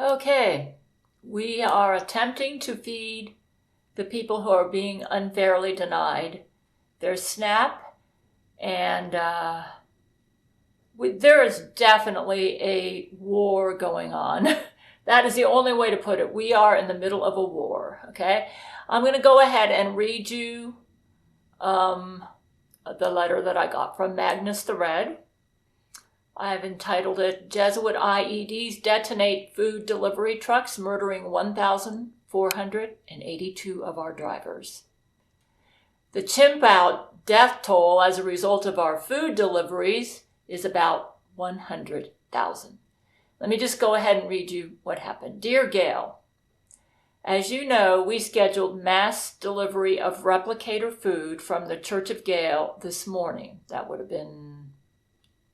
Okay, we are attempting to feed the people who are being unfairly denied their SNAP, and there is definitely a war going on. That is the only way to put it. We are in the middle of a war, okay? I'm going to go ahead and read you the letter that I got from Magnus the Red. I've entitled it, Jesuit IEDs Detonate Food Delivery Trucks Murdering 1,482 of our drivers. The chimp out death toll as a result of our food deliveries is about 100,000. Let me just go ahead and read you what happened. Dear Gail, as you know, we scheduled mass delivery of replicator food from the Church of Gail this morning. That would have been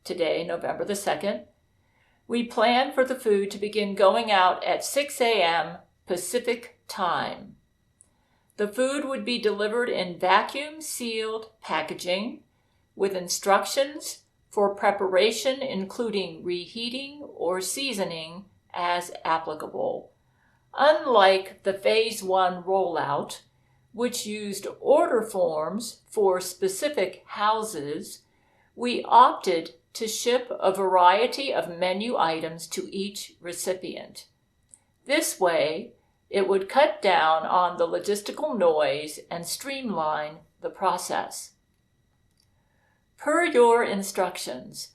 today, November the 2nd. We planned for the food to begin going out at 6 a.m. Pacific time. The food would be delivered in vacuum-sealed packaging with instructions for preparation, including reheating or seasoning as applicable. Unlike the Phase 1 rollout, which used order forms for specific houses, we opted to ship a variety of menu items to each recipient. This way, it would cut down on the logistical noise and streamline the process. Per your instructions,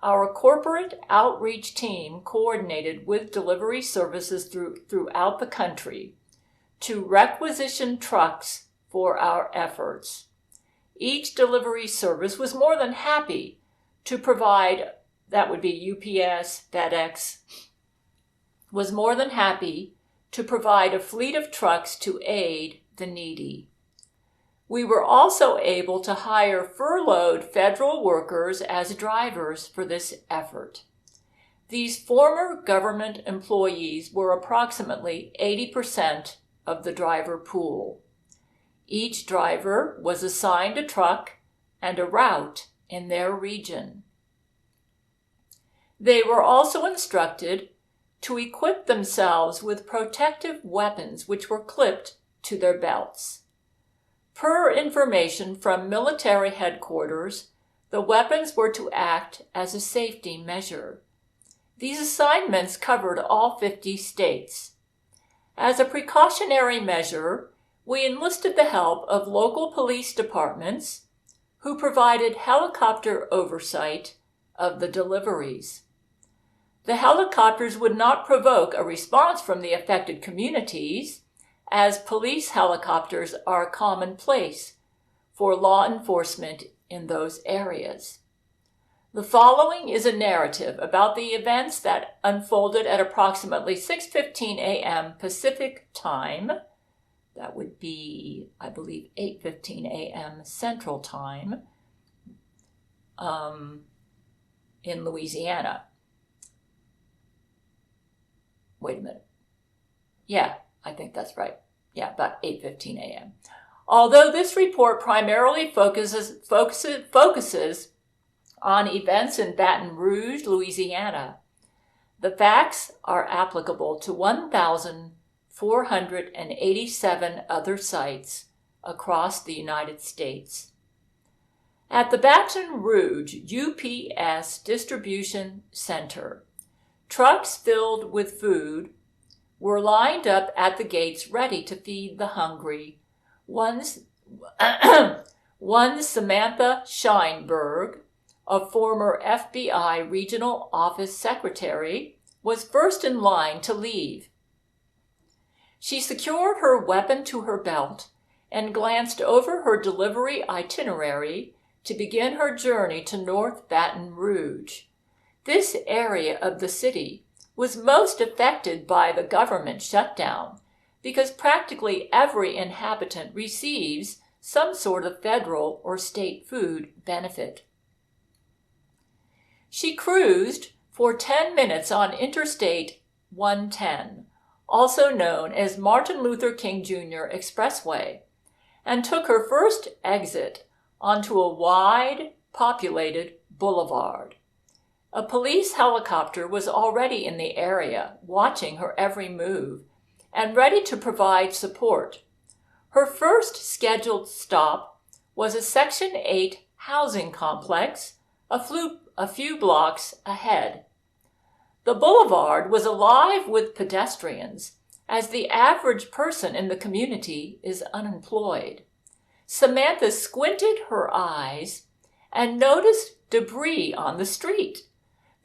our corporate outreach team coordinated with delivery services throughout the country to requisition trucks for our efforts. Each delivery service was more than happy to provide, that would be UPS, FedEx, was more than happy to provide a fleet of trucks to aid the needy. We were also able to hire furloughed federal workers as drivers for this effort. These former government employees were approximately 80% of the driver pool. Each driver was assigned a truck and a route in their region. They were also instructed to equip themselves with protective weapons which were clipped to their belts. Per information from military headquarters, the weapons were to act as a safety measure. These assignments covered all 50 states. As a precautionary measure, we enlisted the help of local police departments who provided helicopter oversight of the deliveries. The helicopters would not provoke a response from the affected communities, as police helicopters are commonplace for law enforcement in those areas. The following is a narrative about the events that unfolded at approximately 6:15 a.m. Pacific time. That would be, I believe, 8:15 a.m. Central Time in Louisiana. Wait a minute. Yeah, I think that's right. Yeah, about 8:15 a.m. Although this report primarily focuses on events in Baton Rouge, Louisiana, the facts are applicable to 1,487 other sites across the United States. At the Baton Rouge UPS Distribution Center, trucks filled with food were lined up at the gates ready to feed the hungry. One Samantha Scheinberg, a former FBI regional office secretary, was first in line to leave. She secured her weapon to her belt and glanced over her delivery itinerary to begin her journey to North Baton Rouge. This area of the city was most affected by the government shutdown because practically every inhabitant receives some sort of federal or state food benefit. She cruised for 10 minutes on Interstate 110, also known as Martin Luther King Jr. Expressway, and took her first exit onto a wide, populated boulevard. A police helicopter was already in the area, watching her every move, and ready to provide support. Her first scheduled stop was a Section 8 housing complex a few blocks ahead. The boulevard was alive with pedestrians, as the average person in the community is unemployed. Samantha squinted her eyes and noticed debris on the street.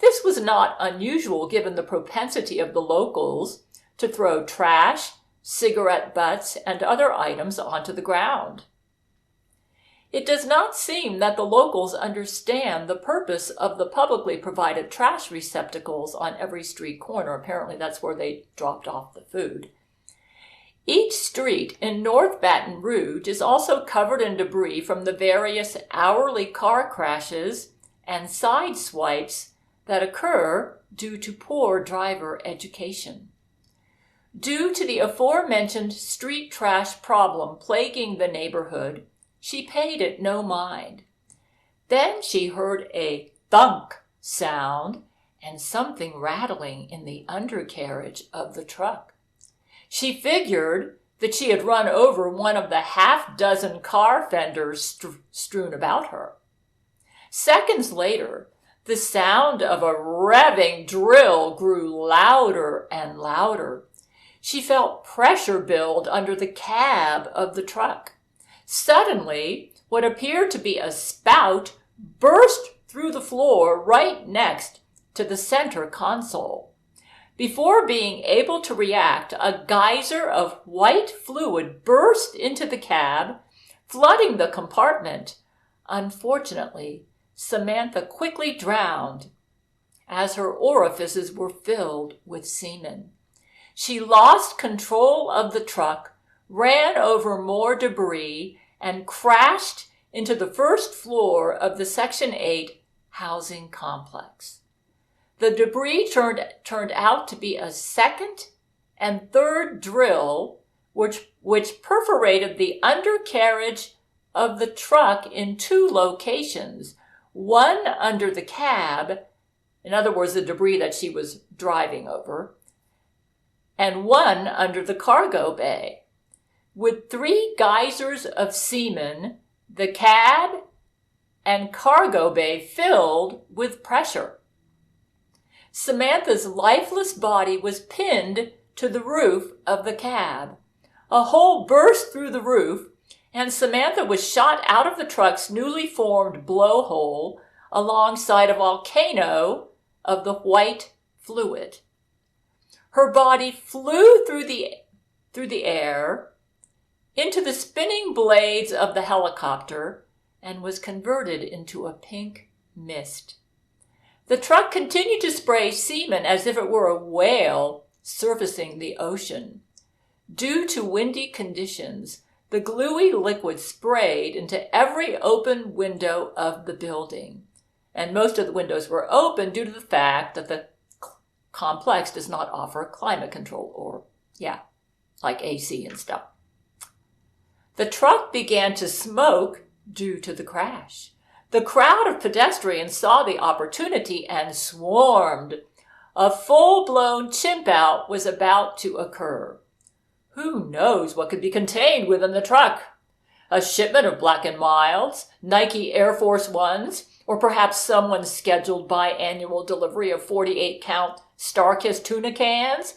This was not unusual given the propensity of the locals to throw trash, cigarette butts, and other items onto the ground. It does not seem that the locals understand the purpose of the publicly provided trash receptacles on every street corner. Apparently that's where they dropped off the food. Each street in North Baton Rouge is also covered in debris from the various hourly car crashes and side swipes that occur due to poor driver education. Due to the aforementioned street trash problem plaguing the neighborhood, she paid it no mind. Then she heard a thunk sound and something rattling in the undercarriage of the truck. She figured that she had run over one of the half-dozen car fenders strewn about her. Seconds later, the sound of a revving drill grew louder and louder. She felt pressure build under the cab of the truck. Suddenly, what appeared to be a spout burst through the floor right next to the center console. Before being able to react, a geyser of white fluid burst into the cab, flooding the compartment. Unfortunately, Samantha quickly drowned as her orifices were filled with semen. She lost control of the truck, ran over more debris, and crashed into the first floor of the Section 8 housing complex. The debris turned out to be a second and third drill, which perforated the undercarriage of the truck in two locations, one under the cab, in other words, the debris that she was driving over, and one under the cargo bay. With 3 geysers of semen, the cab and cargo bay filled with pressure. Samantha's lifeless body was pinned to the roof of the cab. A hole burst through the roof, and Samantha was shot out of the truck's newly formed blowhole alongside a volcano of the white fluid. Her body flew through the air into the spinning blades of the helicopter and was converted into a pink mist. The truck continued to spray semen as if it were a whale surfacing the ocean. Due to windy conditions, the gluey liquid sprayed into every open window of the building, and most of the windows were open due to the fact that the complex does not offer climate control or, like AC and stuff. The truck began to smoke due to the crash. The crowd of pedestrians saw the opportunity and swarmed. A full-blown chimp out was about to occur. Who knows what could be contained within the truck? A shipment of Black & Milds, Nike Air Force Ones, or perhaps someone's scheduled biannual delivery of 48-count Starkist tuna cans?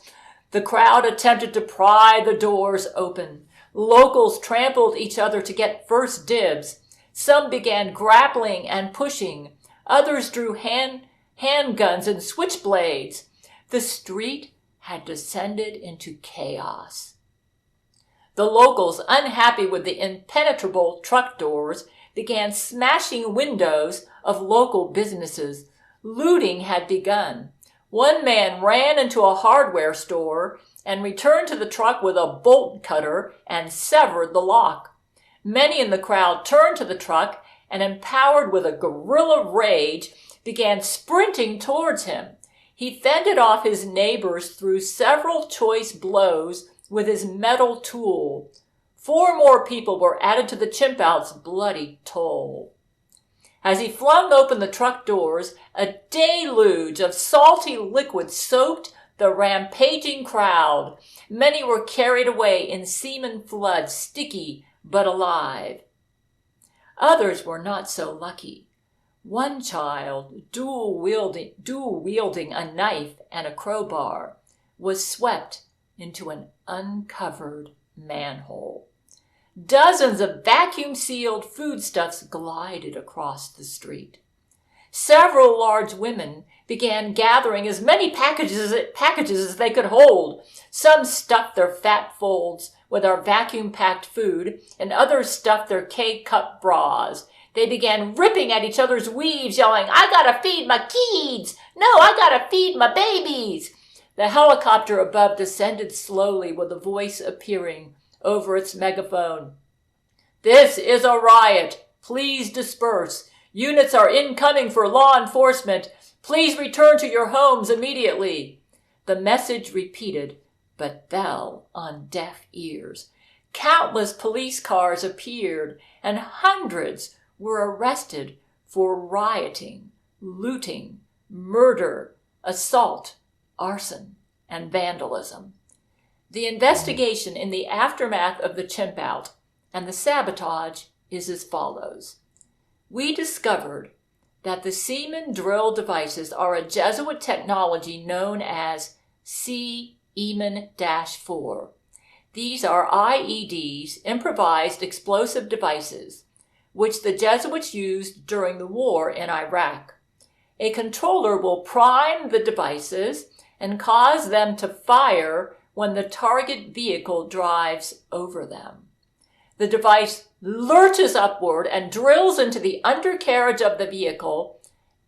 The crowd attempted to pry the doors open. Locals trampled each other to get first dibs. Some began grappling and pushing. Others drew handguns and switchblades. The street had descended into chaos. The locals, unhappy with the impenetrable truck doors, began smashing windows of local businesses. Looting had begun. One man ran into a hardware store and returned to the truck with a bolt cutter and severed the lock. Many in the crowd turned to the truck and, empowered with a guerrilla rage, began sprinting towards him. He fended off his neighbors through several choice blows with his metal tool. 4 more people were added to the chimp out's bloody toll. As he flung open the truck doors, a deluge of salty liquid soaked the rampaging crowd. Many were carried away in semen floods, sticky but alive. Others were not so lucky. One child, dual wielding a knife and a crowbar, was swept into an uncovered manhole. Dozens of vacuum-sealed foodstuffs glided across the street. Several large women began gathering as many packages as they could hold. Some stuffed their fat folds with our vacuum-packed food, and others stuffed their K-cup bras. They began ripping at each other's weaves, yelling, "I gotta feed my kids! No, I gotta feed my babies!" The helicopter above descended slowly with a voice appearing over its megaphone. "This is a riot. Please disperse. Units are incoming for law enforcement. Please return to your homes immediately." The message repeated, but fell on deaf ears. Countless police cars appeared, and hundreds were arrested for rioting, looting, murder, assault, arson, and vandalism. The investigation in the aftermath of the chimp out and the sabotage is as follows. We discovered that the semen drill devices are a Jesuit technology known as CEMAN-4. These are IEDs, improvised explosive devices, which the Jesuits used during the war in Iraq. A controller will prime the devices and cause them to fire when the target vehicle drives over them. The device lurches upward and drills into the undercarriage of the vehicle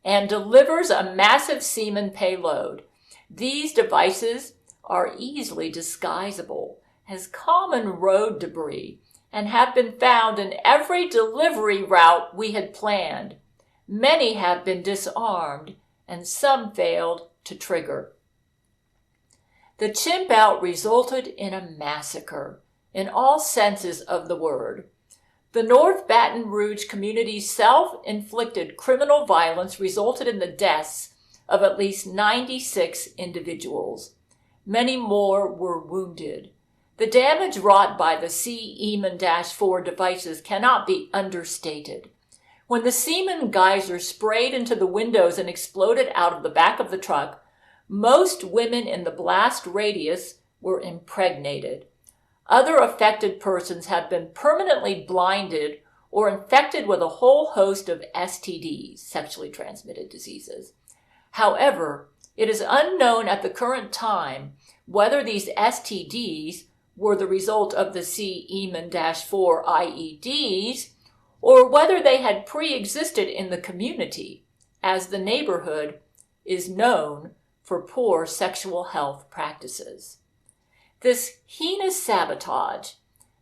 and delivers a massive semen payload. These devices are easily disguisable as common road debris and have been found in every delivery route we had planned. Many have been disarmed and some failed to trigger. The chimp out resulted in a massacre in all senses of the word. The North Baton Rouge community's self-inflicted criminal violence resulted in the deaths of at least 96 individuals. Many more were wounded. The damage wrought by the CEMAN-4 devices cannot be understated. When the semen geyser sprayed into the windows and exploded out of the back of the truck, most women in the blast radius were impregnated. Other affected persons have been permanently blinded or infected with a whole host of STDs, sexually transmitted diseases. However, it is unknown at the current time whether these STDs were the result of the CEMAN-4 IEDs or whether they had pre-existed in the community, as the neighborhood is known for poor sexual health practices. This heinous sabotage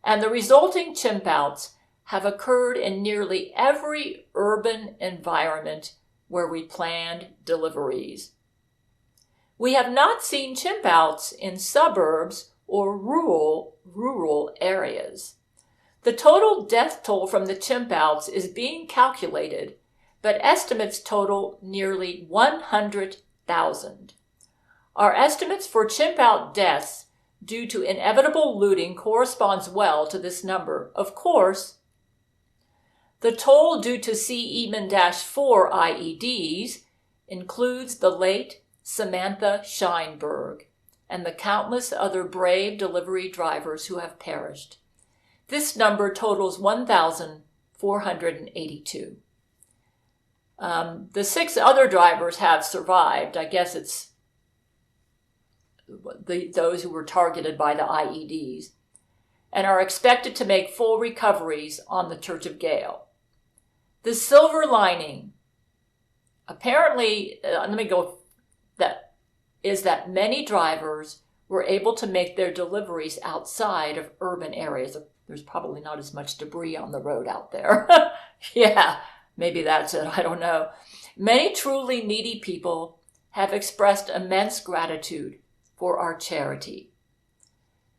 and the resulting chimp outs have occurred in nearly every urban environment where we planned deliveries. We have not seen chimp outs in suburbs or rural areas. The total death toll from the chimp outs is being calculated, but estimates total nearly 100,000. Our estimates for chimp out deaths due to inevitable looting corresponds well to this number. Of course, the toll due to CEMAN-4 IEDs includes the late Samantha Scheinberg and the countless other brave delivery drivers who have perished. This number totals 1,482. The 6 other drivers have survived. I guess it's those who were targeted by the IEDs, and are expected to make full recoveries on the Church of Gail. The silver lining, apparently, is that many drivers were able to make their deliveries outside of urban areas. There's probably not as much debris on the road out there. Yeah, maybe that's it. I don't know. Many truly needy people have expressed immense gratitude for our charity.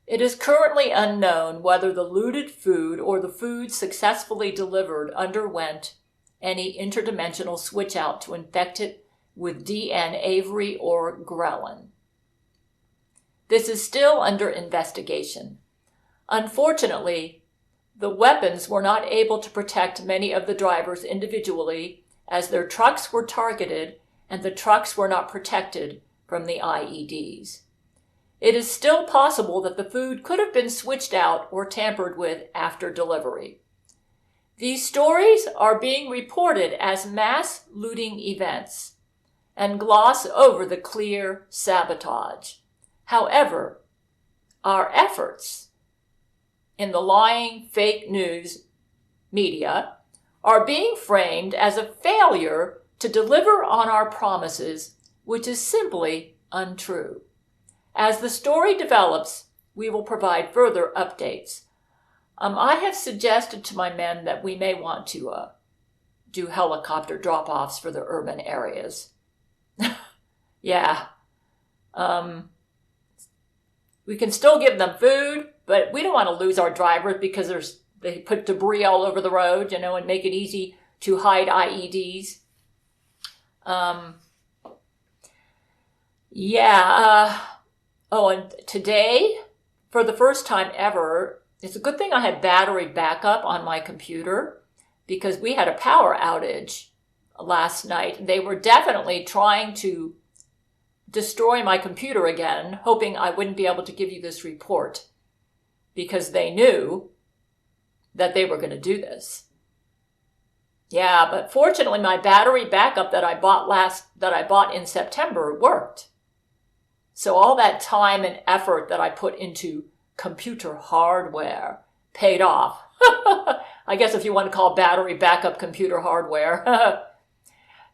It is currently unknown whether the looted food or the food successfully delivered underwent any interdimensional switch out to infect it with D.N. Avery or ghrelin. This is still under investigation. Unfortunately, the weapons were not able to protect many of the drivers individually, as their trucks were targeted and the trucks were not protected from the IEDs. It is still possible that the food could have been switched out or tampered with after delivery. These stories are being reported as mass looting events and gloss over the clear sabotage. However, our efforts in the lying fake news media are being framed as a failure to deliver on our promises, which is simply untrue. As the story develops, we will provide further updates. I have suggested to my men that we may want to do helicopter drop-offs for the urban areas. Yeah. We can still give them food, but we don't want to lose our drivers because they put debris all over the road, and make it easy to hide IEDs. And today, for the first time ever, it's a good thing I had battery backup on my computer because we had a power outage last night. They were definitely trying to destroy my computer again, hoping I wouldn't be able to give you this report because they knew that they were going to do this. Yeah, but fortunately my battery backup that I bought in September worked. So all that time and effort that I put into computer hardware paid off. I guess if you want to call battery backup computer hardware.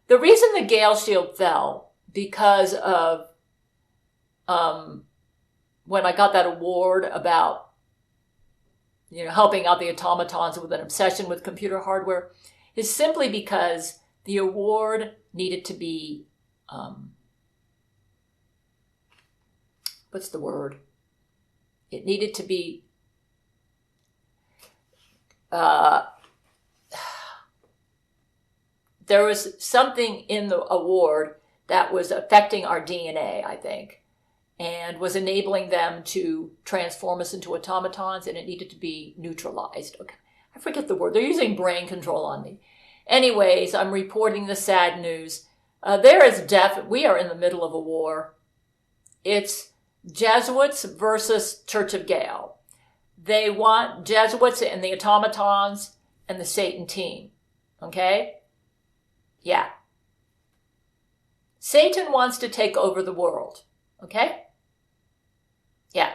The reason the Gail Shield fell because of when I got that award about helping out the automatons with an obsession with computer hardware is simply because the award needed to be what's the word? It needed to be there was something in the award that was affecting our DNA, I think, and was enabling them to transform us into automatons, and it needed to be neutralized. Okay, I forget the word. They're using brain control on me. Anyways, I'm reporting the sad news. We are in the middle of a war. It's Jesuits versus Church of Gail. They want Jesuits and the automatons and the Satan team. Okay? Yeah. Satan wants to take over the world. Okay? Yeah.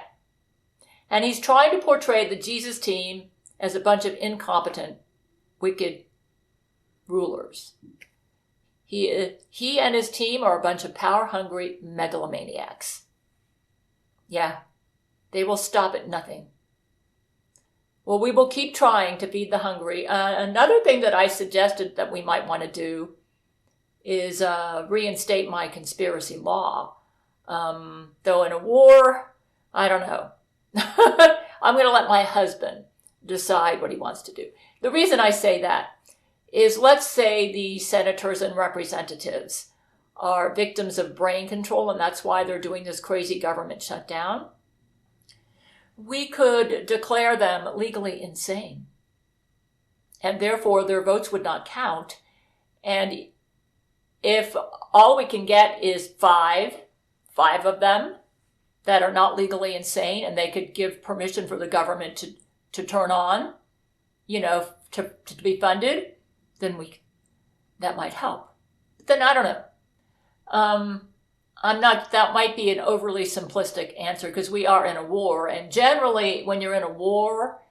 And he's trying to portray the Jesus team as a bunch of incompetent, wicked rulers. He and his team are a bunch of power-hungry megalomaniacs. Yeah. They will stop at nothing. Well, we will keep trying to feed the hungry. Another thing that I suggested that we might want to do is reinstate my conspiracy law. Though in a war, I don't know. I'm going to let my husband decide what he wants to do. The reason I say that is, let's say the senators and representatives are victims of brain control, and that's why they're doing this crazy government shutdown. We could declare them legally insane, and therefore their votes would not count. And if all we can get is five of them that are not legally insane, and they could give permission for the government to turn on, to be funded, then that might help. But then I don't know. That might be an overly simplistic answer because we are in a war. And generally, when you're in a war,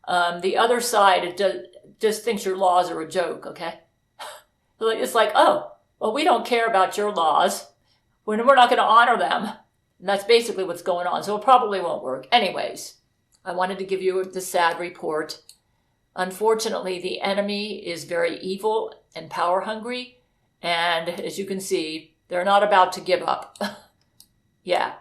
the other side just thinks your laws are a joke, okay? It's like, oh, well, we don't care about your laws. We're not going to honor them. And that's basically what's going on. So it probably won't work. Anyways, I wanted to give you the sad report. Unfortunately, the enemy is very evil and power hungry. And as you can see, they're not about to give up. Yeah.